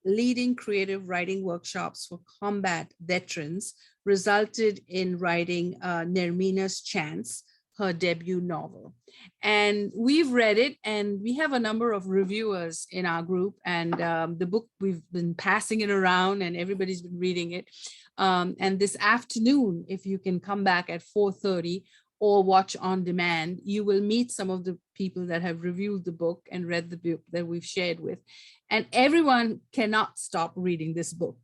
leading creative writing workshops for combat veterans resulted in writing Nermina's Chance, her debut novel. And we've read it, and we have a number of reviewers in our group, and the book, we've been passing it around and everybody's been reading it. And this afternoon, if you can come back at 4:30 or watch on demand, you will meet some of the people that have reviewed the book and read the book that we've shared with. And everyone cannot stop reading this book.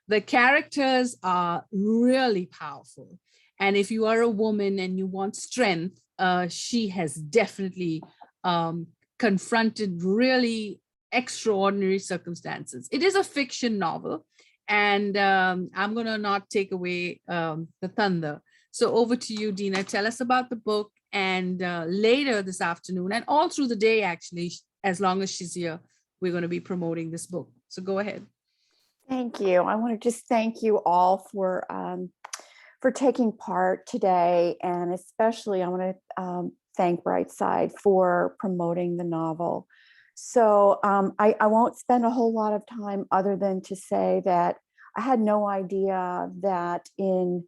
The characters are really powerful. And if you are a woman and you want strength, she has definitely confronted really extraordinary circumstances. It is a fiction novel, and I'm going to not take away the thunder. So over to you, Dina. Tell us about the book, and later this afternoon and all through the day, actually, as long as she's here, we're going to be promoting this book. So go ahead. Thank you. I want to just thank you all for taking part today, and especially I want to thank Brightside for promoting the novel. So I won't spend a whole lot of time other than to say that I had no idea that in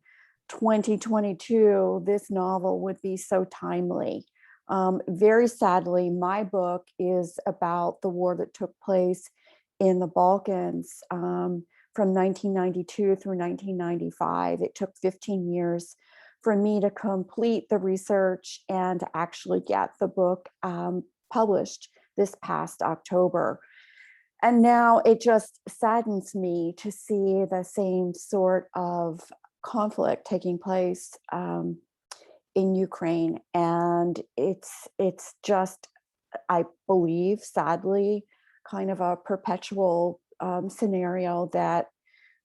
2022 this novel would be so timely. Very sadly, my book is about the war that took place in the Balkans from 1992 through 1995. It took 15 years for me to complete the research and to actually get the book published this past October. And now it just saddens me to see the same sort of conflict taking place in Ukraine. And it's just, I believe, sadly, kind of a perpetual scenario that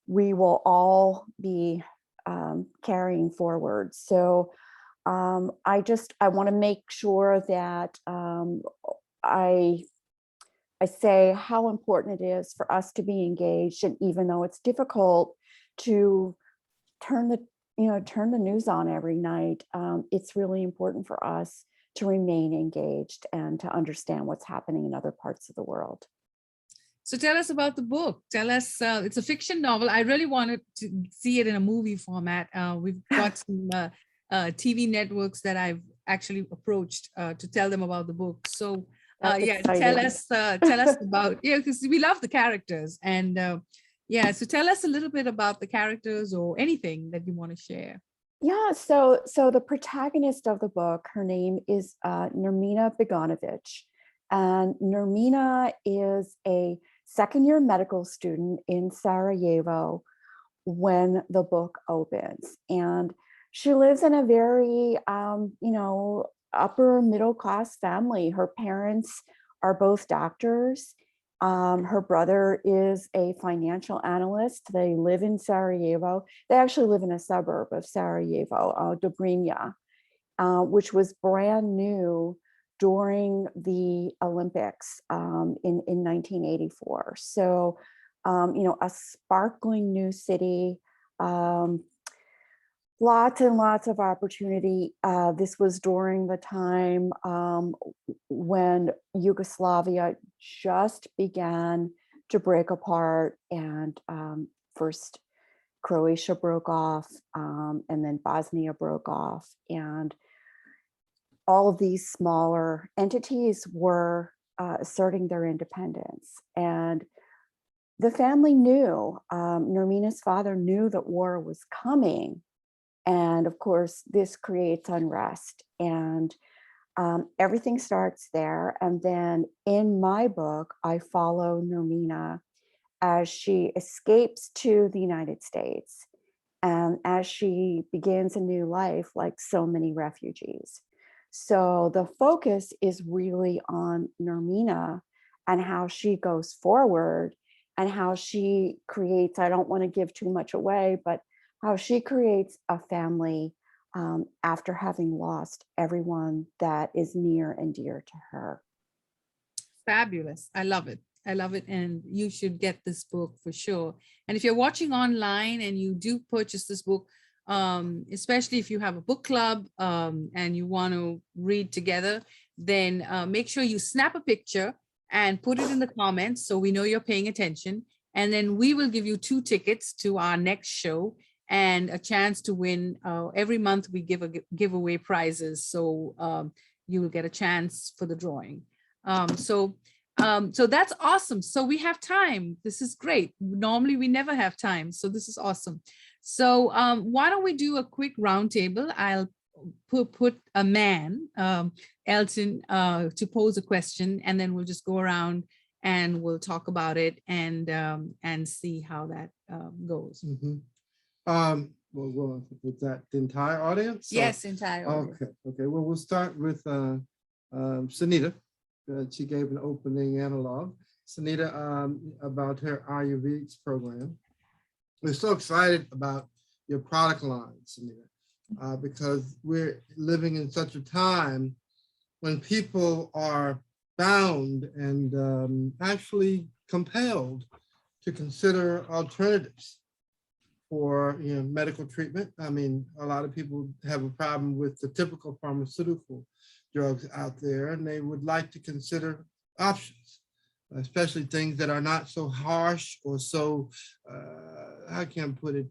we will all be carrying forward. So I want to make sure that I say how important it is for us to be engaged, and even though it's difficult to turn the news on every night, it's really important for us to remain engaged and to understand what's happening in other parts of the world. So tell us about the book. Tell us, it's a fiction novel. I really wanted to see it in a movie format. We've got some TV networks that I've actually approached to tell them about the book. So yeah, tell us about, because we love the characters. And so tell us a little bit about the characters or anything that you want to share. Yeah, so the protagonist of the book, her name is Nermina Begonovich. And Nermina is a second-year medical student in Sarajevo when the book opens. And she lives in a very, upper middle-class family. Her parents are both doctors. Her brother is a financial analyst. They live in Sarajevo. They actually live in a suburb of Sarajevo, Dobrinja, which was brand new during the Olympics in 1984. So, a sparkling new city, lots and lots of opportunity. This was during the time when Yugoslavia just began to break apart, and first Croatia broke off, and then Bosnia broke off, and all of these smaller entities were asserting their independence. And the family knew, Nermina's father knew that war was coming. And of course, this creates unrest, and everything starts there. And then in my book, I follow Nermina as she escapes to the United States, and as she begins a new life, like so many refugees. So the focus is really on Nermina and how she goes forward and how she creates, I don't want to give too much away, but how she creates a family after having lost everyone that is near and dear to her. Fabulous. I love it. I love it. And you should get this book for sure. And if you're watching online and you do purchase this book, especially if you have a book club and you want to read together, then make sure you snap a picture and put it in the comments so we know you're paying attention. And then we will give you 2 tickets to our next show and a chance to win. Every month we give away prizes. So you will get a chance for the drawing. So that's awesome. So we have time. This is great. Normally we never have time. So this is awesome. So why don't we do a quick roundtable? I'll put a man, Elton, to pose a question, and then we'll just go around and we'll talk about it and see how that goes. Well, with that, the entire audience? Yes, entire audience. Okay. Well, we'll start with Sunita. She gave an opening analog. Sunita, about her Ayurvedic program. We're so excited about your product line, Sunita, because we're living in such a time when people are bound and actually compelled to consider alternatives for medical treatment. I mean, a lot of people have a problem with the typical pharmaceutical drugs out there, and they would like to consider options, especially things that are not so harsh or so, how can I put it,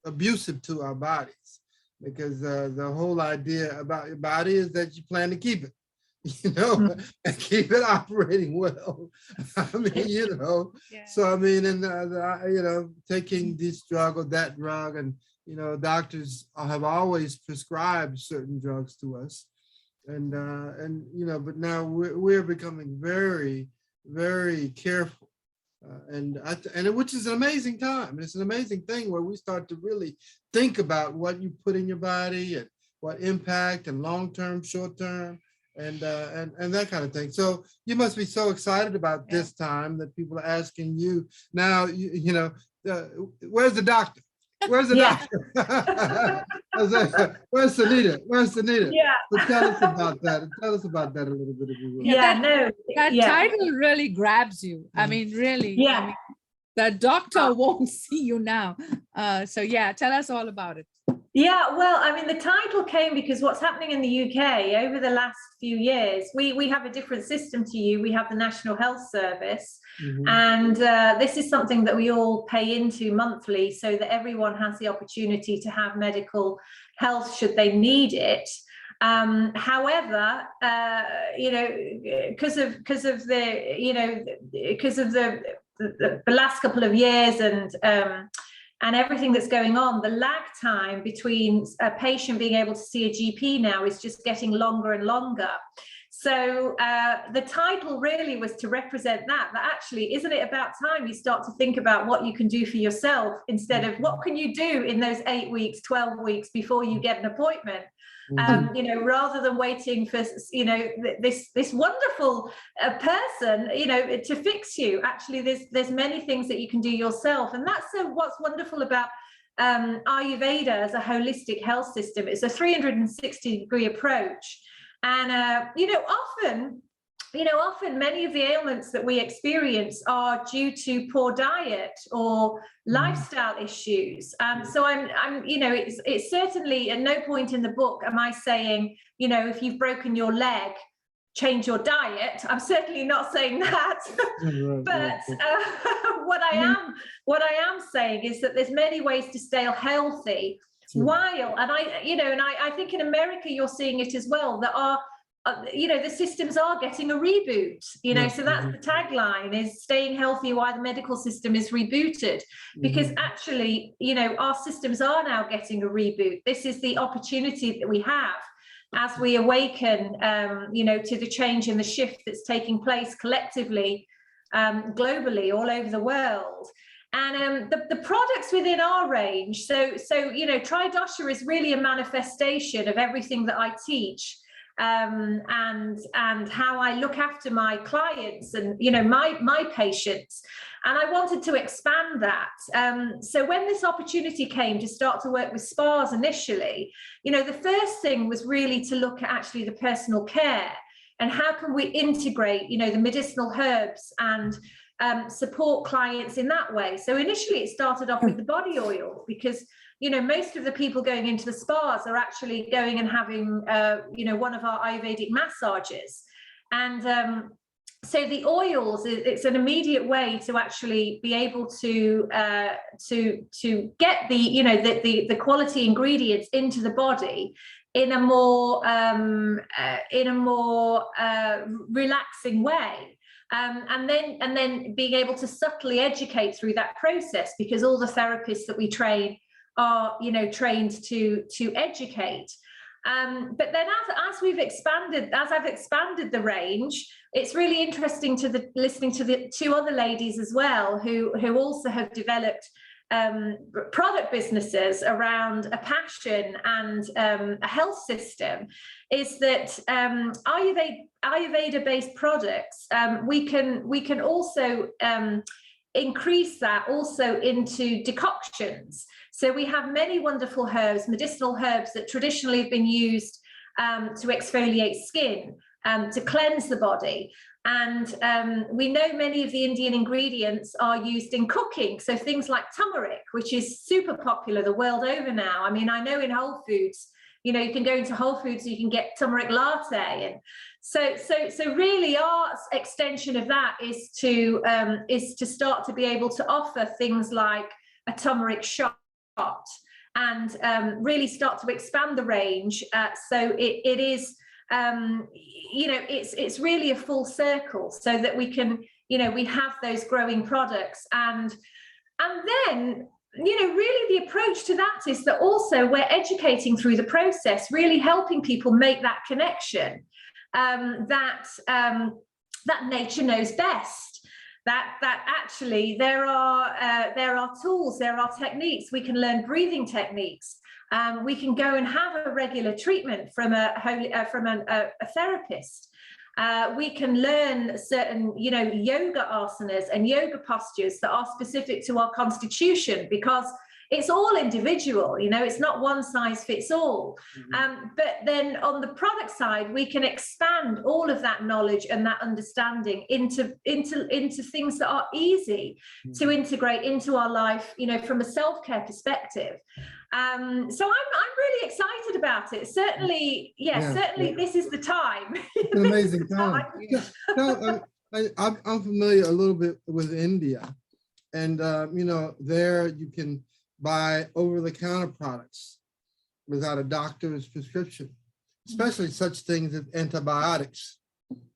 abusive to our bodies. Because the whole idea about your body is that you plan to keep it, and keep it operating well. I mean, Yeah. So I mean, and taking this drug or that drug, and doctors have always prescribed certain drugs to us, and but now we're becoming very, very careful, and which is an amazing time. It's an amazing thing where we start to really think about what you put in your body and what impact and long-term, short-term. And that kind of thing. So you must be so excited about this time that people are asking you now. Where's the doctor? Where's the doctor? Where's Sunita? Where's Sunita? Yeah. So tell us about that. Tell us about that a little bit, if you will. That title really grabs you. I mean, really. Yeah. I mean, the doctor won't see you now. So yeah, tell us all about it. Yeah, well, I mean, the title came because what's happening in the UK over the last few years, we have a different system to you. We have the National Health Service, and this is something that we all pay into monthly so that everyone has the opportunity to have medical health should they need it. However, because of the last couple of years and everything that's going on, the lag time between a patient being able to see a GP now is just getting longer and longer. So the title really was to represent that actually, isn't it about time you start to think about what you can do for yourself instead of what can you do in those 8 weeks, 12 weeks before you get an appointment? Rather than waiting for this wonderful person to fix you. Actually, there's many things that you can do yourself, and that's what's wonderful about Ayurveda as a holistic health system. It's a 360-degree approach, and often many of the ailments that we experience are due to poor diet or lifestyle issues. So it's certainly at no point in the book am I saying, if you've broken your leg, change your diet. I'm certainly not saying that. But what I am saying is that there's many ways to stay healthy while, and I think in America you're seeing it as well, that are the systems are getting a reboot, so that's the tagline, is staying healthy while the medical system is rebooted, because actually, our systems are now getting a reboot. This is the opportunity that we have as we awaken, to the change and the shift that's taking place collectively, globally, all over the world. And the products within our range, so Tridosha is really a manifestation of everything that I teach. And how I look after my clients and my patients, and I wanted to expand that. So when this opportunity came to start to work with spas initially, the first thing was really to look at actually the personal care and how can we integrate the medicinal herbs and support clients in that way. So initially it started off with the body oil, because most of the people going into the spas are actually going and having, one of our Ayurvedic massages. And so the oils, it's an immediate way to actually be able to get the, you know, the quality ingredients into the body in a more relaxing way. And then being able to subtly educate through that process, because all the therapists that we train are, you know, trained to educate. But then as I've expanded the range, it's really interesting to listening to the two other ladies as well, who also have developed product businesses around a passion and a health system, is that Ayurveda-based products, we can also increase that also into decoctions. So we have many wonderful herbs, medicinal herbs that traditionally have been used to exfoliate skin, to cleanse the body. And we know many of the Indian ingredients are used in cooking. So things like turmeric, which is super popular the world over now. I mean, I know in Whole Foods, you know, you can go into Whole Foods, you can get turmeric latte. And so really our extension of that is to start to be able to offer things like a turmeric shot, and really start to expand the range. So it is, you know, it's really a full circle, so that we can, you know, we have those growing products, and then, you know, really the approach to that is that also we're educating through the process, really helping people make that connection, that nature knows best. That actually there are tools, there are techniques. We can learn breathing techniques. We can go and have a regular treatment from a therapist. We can learn certain, you know, yoga asanas and yoga postures that are specific to our constitution, because it's all individual, you know, it's not one size fits all. But then on the product side, we can expand all of that knowledge and that understanding into things that are easy to integrate into our life, you know, from a self-care perspective. So I'm really excited about it. Certainly, certainly this is the time. It's an amazing time. No, I'm familiar a little bit with India, and you know, there you can buy over-the-counter products without a doctor's prescription, especially such things as antibiotics,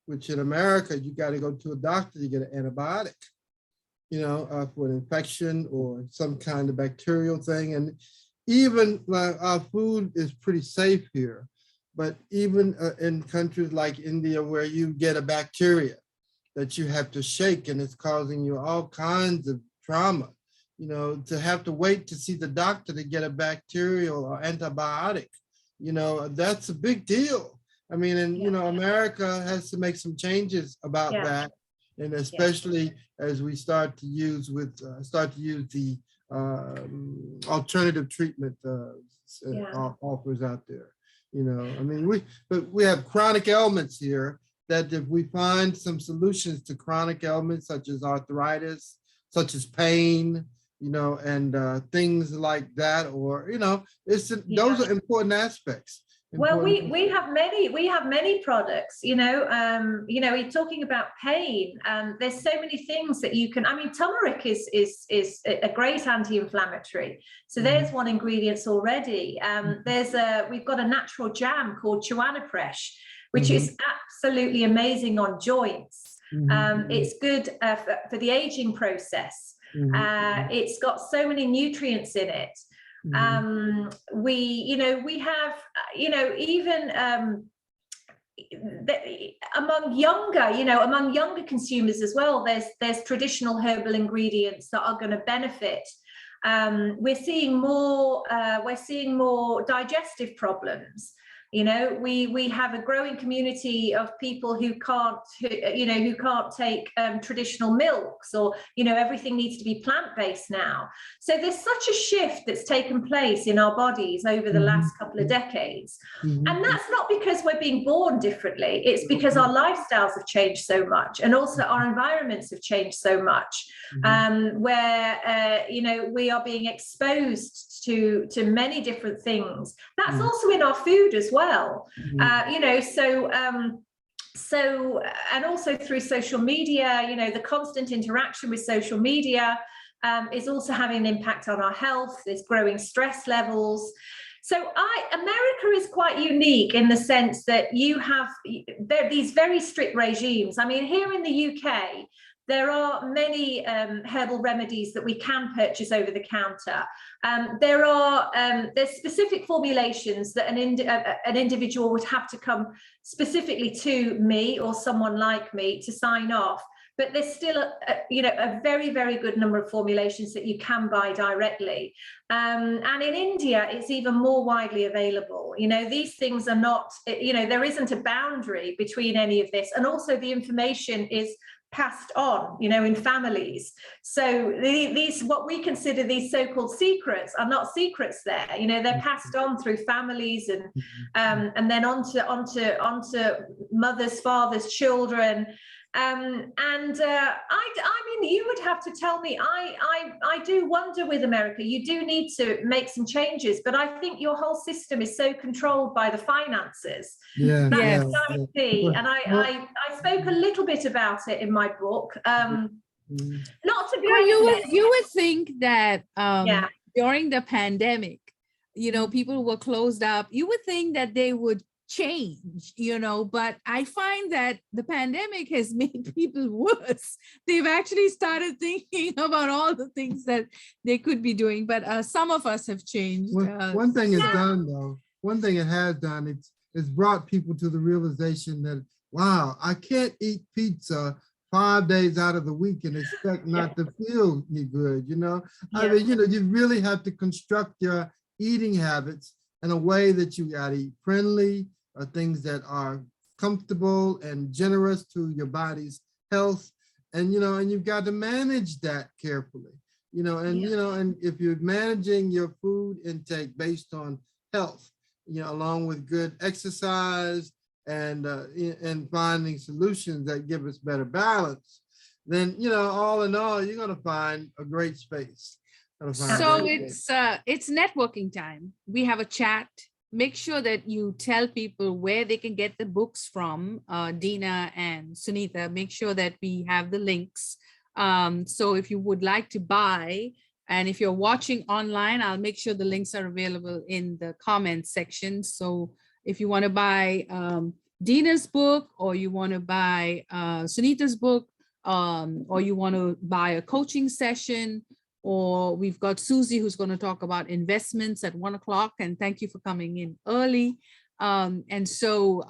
which in America, you got to go to a doctor to get an antibiotic, you know, for an infection or some kind of bacterial thing. And even our food is pretty safe here, but even in countries like India, where you get a bacteria that you have to shake and it's causing you all kinds of trauma, you know, to have to wait to see the doctor to get a bacterial or antibiotic, you know, that's a big deal. I mean, and, you know, America has to make some changes about that. And especially as we start to use the alternative treatment offers out there. You know, I mean, we have chronic ailments here, that if we find some solutions to chronic ailments such as arthritis, such as pain, you know, and things like that, or, you know, those are important aspects. Well, we have many products, you know, you're talking about pain, there's so many things that you can, I mean, turmeric is a great anti-inflammatory. So there's one ingredient already. We've got a natural jam called Chawanaprash, which is absolutely amazing on joints. It's good for the aging process. It's got so many nutrients in it. We have, even among younger consumers as well, there's traditional herbal ingredients that are going to benefit. We're seeing more digestive problems. You know, we have a growing community of people who can't take traditional milks, or, you know, everything needs to be plant-based now. So there's such a shift that's taken place in our bodies over the last couple of decades. And that's not because we're being born differently. It's because our lifestyles have changed so much, and also our environments have changed so much, where, we are being exposed to many different things. That's also in our food as well. So, and also through social media, you know, the constant interaction with social media is also having an impact on our health. There's growing stress levels. So America is quite unique in the sense that you have these very strict regimes. I mean, here in the UK, there are many herbal remedies that we can purchase over the counter. There's specific formulations that an individual would have to come specifically to me or someone like me to sign off. But there's still a very, very good number of formulations that you can buy directly. And in India, it's even more widely available. You know, these things are not, you know, there isn't a boundary between any of this. And also the information is passed on, you know, in families. So these, what we consider these so-called secrets are not secrets there. You know, they're passed on through families and then onto mothers, fathers, children. I mean, you would have to tell me, I do wonder with America, you do need to make some changes, but I think your whole system is so controlled by the finances. Yeah, That's yeah, what I yeah. see. And I spoke a little bit about it in my book. Not to You would think that Yeah. during the pandemic, you know, people were closed up. You would think that they would change, you know, but I find that the pandemic has made people worse. They've actually started thinking about all the things that they could be doing, but some of us have changed. One thing it's done though, one thing it has done, it's brought people to the realization that, wow, I can't eat pizza 5 days out of the week and expect not to feel good, you know? I mean, you know, you really have to construct your eating habits in a way that you gotta eat friendly, things that are comfortable and generous to your body's health. And, you know, and you've got to manage that carefully, you know, and, you know, and if you're managing your food intake based on health, you know, along with good exercise and finding solutions that give us better balance, then, you know, all in all, you're going to find a great space. So it's networking time. We have a chat. Make sure that you tell people where they can get the books from, Dina and Sunita. Make sure that we have the links. So if you would like to buy, and if you're watching online, I'll make sure the links are available in the comments section. So if you want to buy Dina's book, or you want to buy Sunita's book, or you want to buy a coaching session, or we've got Susie who's going to talk about investments at 1 o'clock. And thank you for coming in early. And so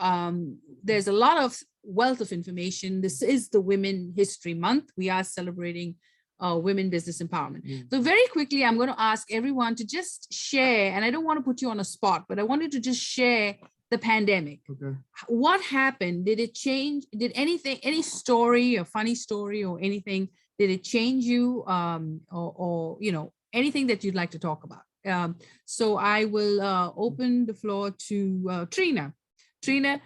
there's a lot of wealth of information. This is the Women History Month. We are celebrating women business empowerment. So very quickly, I'm going to ask everyone to just share, and I don't want to put you on a spot, but I wanted to just share the pandemic. Okay. What happened? Did it change? Did anything, any story, a funny story or anything, did it change you, or you know, anything that you'd like to talk about? So I will open the floor to Trina. Trina,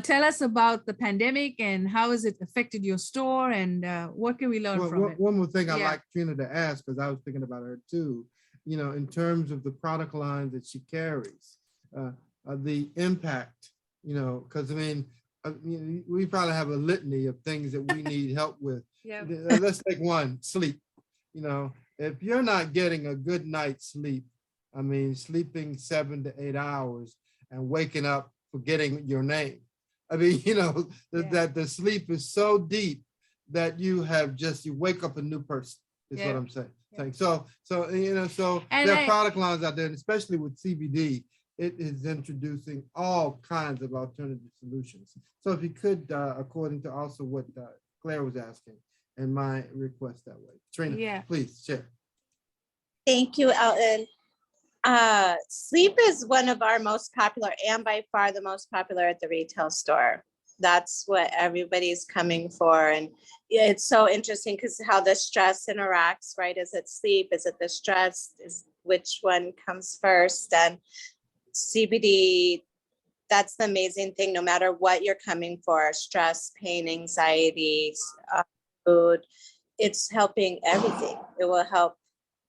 tell us about the pandemic and how has it affected your store, and what can we learn from it? One more thing I'd like Trina to ask, because I was thinking about her too, you know, in terms of the product line that she carries, the impact, you know, because I mean, we probably have a litany of things that we need help with. Yeah. Let's take one, sleep. You know, if you're not getting a good night's sleep, I mean, sleeping 7 to 8 hours and waking up forgetting your name. I mean, you know, that the sleep is so deep that you wake up a new person, is what I'm saying. So, you know, so there are product lines out there, and especially with CBD, it is introducing all kinds of alternative solutions. So if you could, according to also what Claire was asking, and my request that way. Trina, please share. Thank you, Elton. Sleep is one of our most popular, and by far the most popular at the retail store. That's what everybody's coming for. And it's so interesting because how the stress interacts, right? Is it sleep? Is it the stress? Is which one comes first? And CBD, that's the amazing thing. No matter what you're coming for, stress, pain, anxiety, food, it's helping everything. It will help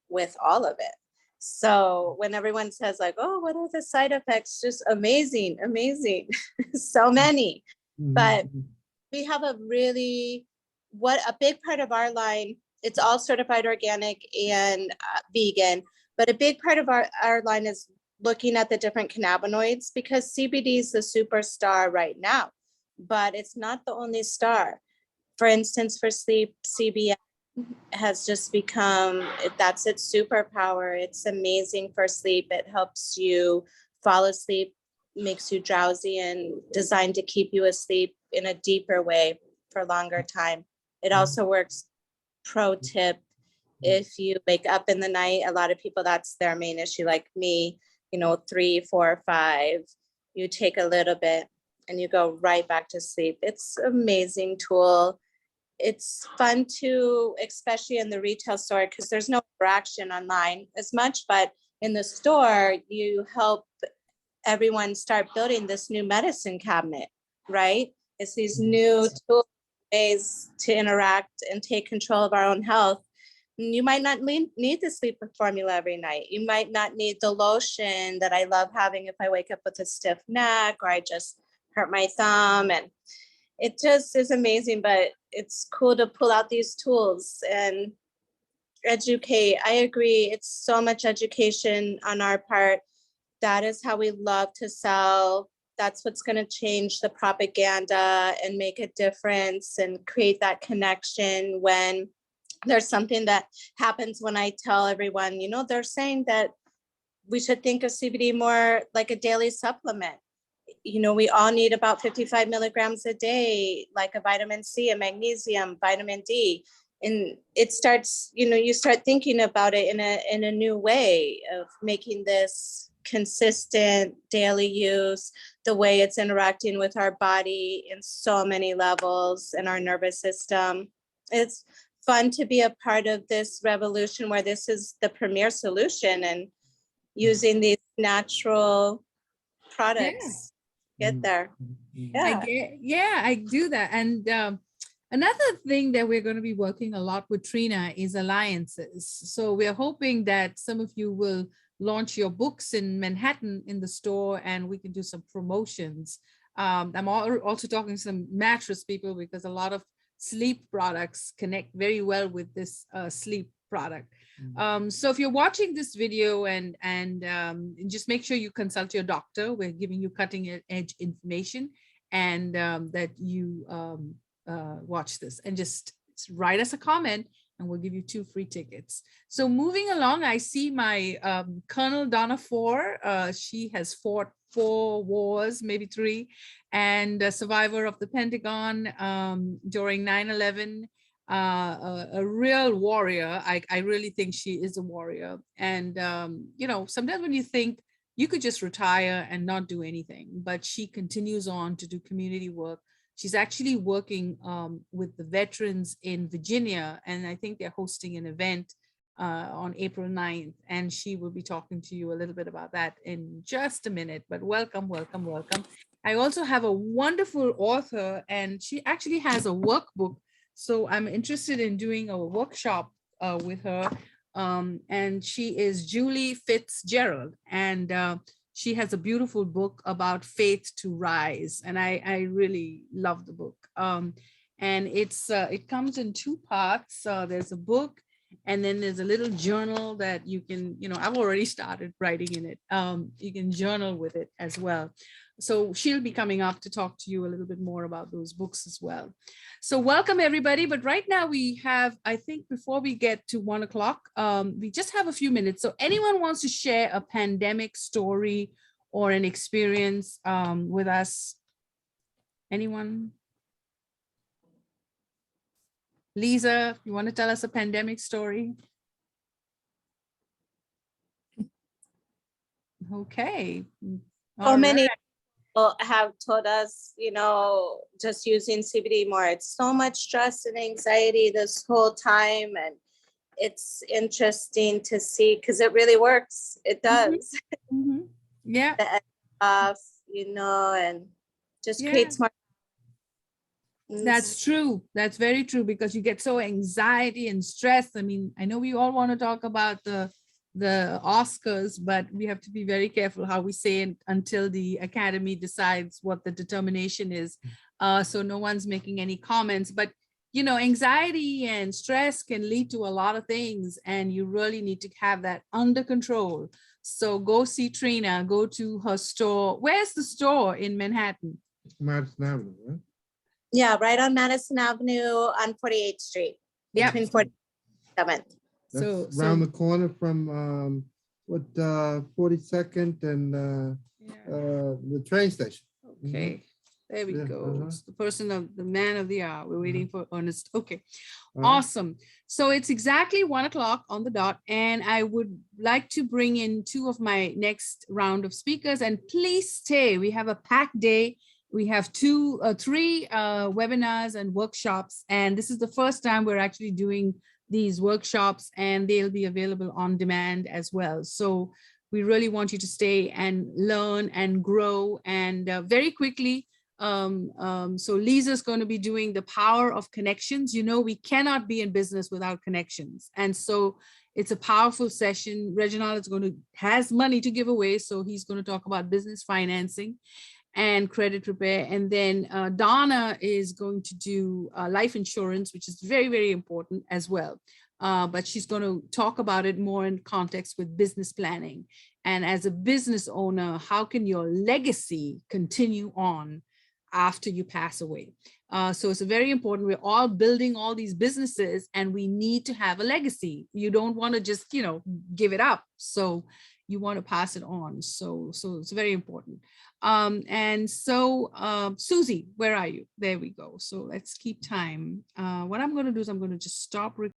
with all of it. So when everyone says like, oh, what are the side effects? Just amazing, amazing. So many. But we have a really, a big part of our line, it's all certified organic and vegan, but a big part of our line is looking at the different cannabinoids, because CBD is the superstar right now, but it's not the only star. For instance, for sleep, CBN has just become, that's its superpower. It's amazing for sleep. It helps you fall asleep, makes you drowsy, and designed to keep you asleep in a deeper way for a longer time. It also works, pro tip, if you wake up in the night, a lot of people, that's their main issue, like me, 3, 4, 5, you take a little bit and you go right back to sleep. It's an amazing tool. It's fun to, especially in the retail store, because there's no interaction online as much, but in the store, you help everyone start building this new medicine cabinet, right? It's these new tools, ways to interact and take control of our own health. You might not need the sleep formula every night. You might not need the lotion that I love having if I wake up with a stiff neck or I just hurt my thumb. And it just is amazing, but it's cool to pull out these tools and educate. I agree. It's so much education on our part. That is how we love to sell. That's what's going to change the propaganda and make a difference and create that connection. When there's something that happens, when I tell everyone, they're saying that we should think of CBD more like a daily supplement. We all need about 55 milligrams a day, like a vitamin C, a magnesium, vitamin D. And it starts, you start thinking about it in a new way of making this consistent daily use, the way it's interacting with our body in so many levels and our nervous system. It's fun to be a part of this revolution where this is the premier solution, and using these natural products get there. I do that. And another thing that we're going to be working a lot with Trina is alliances. So we're hoping that some of you will launch your books in Manhattan in the store, and we can do some promotions. I'm also talking to some mattress people, because a lot of sleep products connect very well with this sleep product. So if you're watching this video, and just make sure you consult your doctor. We're giving you cutting edge information, and that you watch this, and just write us a comment, and we'll give you 2 free tickets. So moving along, I see my Colonel Donna Four. She has fought 4 wars, maybe 3, and a survivor of the Pentagon during 9/11. A real warrior. I really think she is a warrior. And sometimes when you think you could just retire and not do anything, but she continues on to do community work. She's actually working with the veterans in Virginia, and I think they're hosting an event on April 9th, and she will be talking to you a little bit about that in just a minute. But welcome, welcome, welcome. I also have a wonderful author, and she actually has a workbook. So I'm interested in doing a workshop with her. And she is Julie Fitzgerald, and she has a beautiful book about faith to rise. And I really love the book. And it comes in 2 parts. There's a book, and then there's a little journal that you can, I've already started writing in it. You can journal with it as well. So she'll be coming up to talk to you a little bit more about those books as well. So welcome everybody. But right now we have, I think before we get to 1 o'clock, we just have a few minutes. So anyone wants to share a pandemic story or an experience with us? Anyone? Lisa, you want to tell us a pandemic story? Okay. So many people have told us, just using CBD more. It's so much stress and anxiety this whole time. And it's interesting to see, because it really works. It does. Mm-hmm. Yeah. Off, and just creates more. That's true. That's very true, because you get so anxiety and stress. I mean, I know we all want to talk about the the Oscars, but we have to be very careful how we say it until the Academy decides what the determination is. So no one's making any comments, but you know, anxiety and stress can lead to a lot of things, and you really need to have that under control. So go see Trina, go to her store. Where's the store in Manhattan? Madison Avenue, right? Yeah, right on Madison Avenue on 48th Street, Yep. between 47th. That's So around the corner from 42nd and yeah. the train station. Okay, there we Yeah, go. It's the person of the man of the hour. We're waiting for Ernest. Okay, All right. awesome. So it's exactly 1 o'clock on the dot, and I would like to bring in 2 of my next round of speakers. And please stay. We have a packed day. We have 3 webinars and workshops, and this is the first time we're actually doing these workshops, and they'll be available on demand as well. So we really want you to stay and learn and grow. And very quickly, so Lisa's going to be doing the power of connections. You know, we cannot be in business without connections. And so it's a powerful session. Reginald has money to give away. So he's going to talk about business financing and credit repair. And then Donna is going to do life insurance, which is very, very important as well. But she's going to talk about it more in context with business planning. And as a business owner, how can your legacy continue on after you pass away? So it's very important. We're all building all these businesses, and we need to have a legacy. You don't want to just, you know, give it up. So you want to pass it on. So it's very important. And so Susie, where are you? There we go. So let's keep time. What I'm going to do is I'm going to just stop recording.